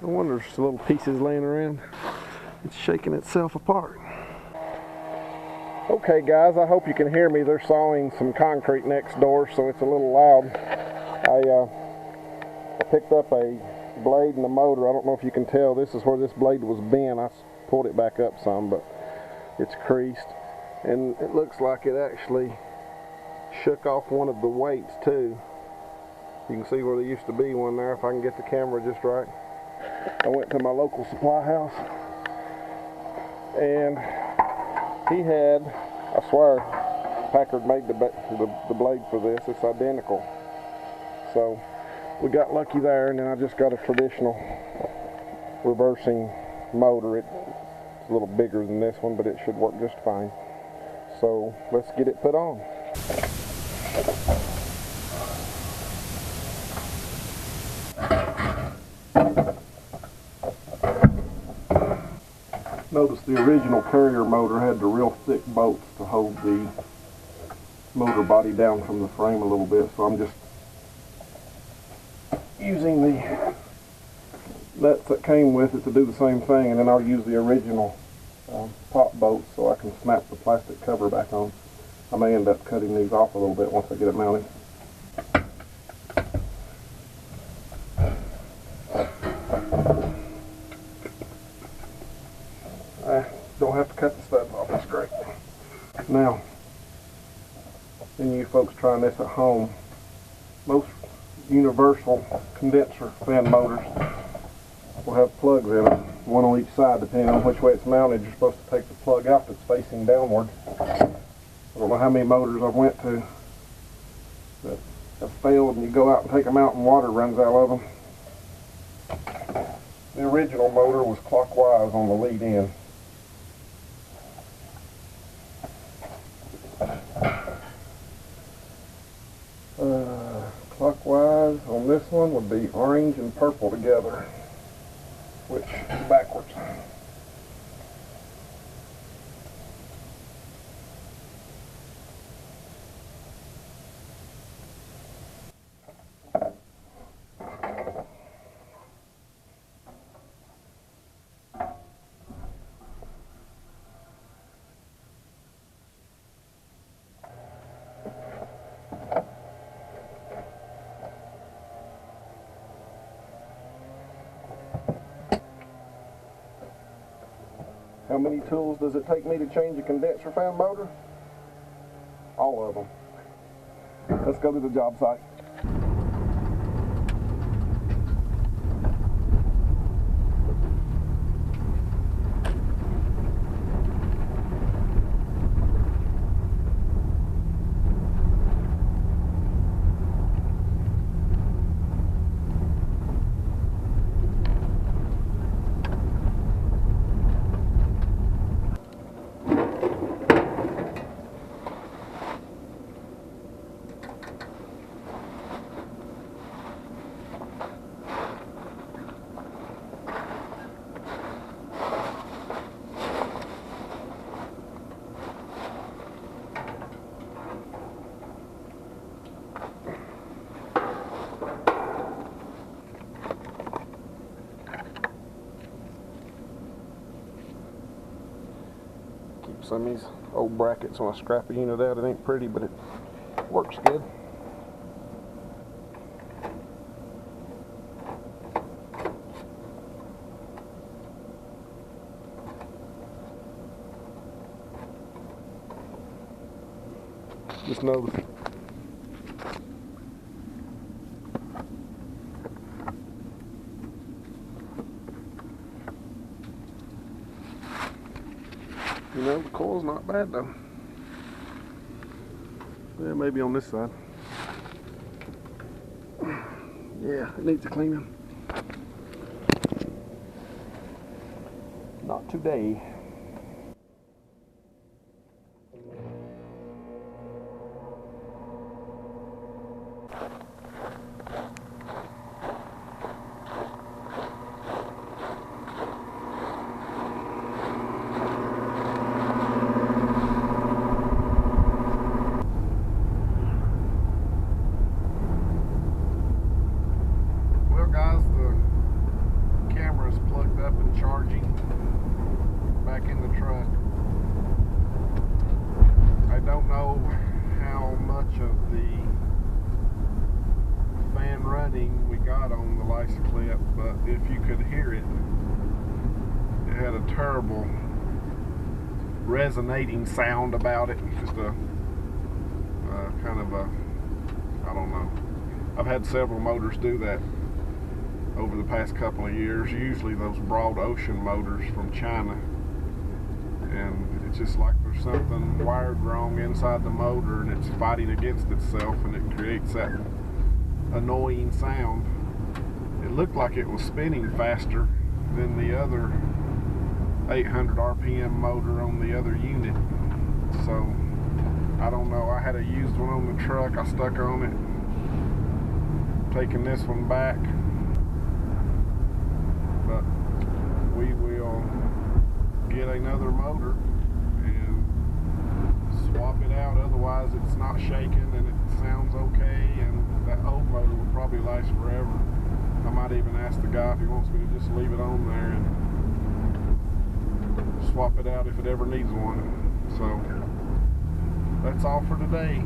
No wonder there's little pieces laying around. It's shaking itself apart. Okay guys, I hope you can hear me. They're sawing some concrete next door, so it's a little loud. I picked up a blade and the motor. I don't know if you can tell, this is where this blade was bent. I pulled it back up some, but it's creased. And it looks like it actually shook off one of the weights too. You can see where there used to be one there if I can get the camera just right. I went to my local supply house and he had, I swear, Packard made the blade for this. It's identical. So we got lucky there, and then I just got a traditional reversing motor. It's a little bigger than this one, but it should work just fine. So let's get it put on. Notice the original Carrier motor had the real thick bolts to hold the motor body down from the frame a little bit, so I'm just using the nuts that came with it to do the same thing, and then I'll use the original top bolts so I can snap the plastic cover back on. I may end up cutting these off a little bit once I get it mounted. Don't have to cut the studs off, that's great. Now, then you folks trying this at home, most universal condenser fan motors will have plugs in them, one on each side depending on which way it's mounted. You're supposed to take the plug out that's facing downward. I don't know how many motors I've went to that have failed, and you go out and take them out and water runs out of them. The original motor was clockwise on the lead end. Clockwise on this one would be orange and purple together, which is backwards. How many tools does it take me to change a condenser fan motor? All of them. Let's go to the job site. Some of these old brackets, when I scrap a unit out, it ain't pretty, but it works good. Just notice. You know, the coil's not bad though. Yeah, maybe on this side. Yeah, it needs a cleaning. Not today. Guys, the camera charging back in the truck. I don't know how much of the fan running we got on the license clip, but if you could hear it, it had a terrible resonating sound about it. Just a kind of a, I don't know. I've had several motors do that over the past couple of years, usually those broad ocean motors from China, and it's just like there's something wired wrong inside the motor and it's fighting against itself, and it creates that annoying sound. It looked like it was spinning faster than the other 800 RPM motor on the other unit, so I don't know. I had a used one on the truck. I stuck on it, taking this one back, but we will get another motor and swap it out. Otherwise it's not shaking and it sounds okay, and that old motor will probably last forever. I might even ask the guy if he wants me to just leave it on there and swap it out if it ever needs one. So that's all for today.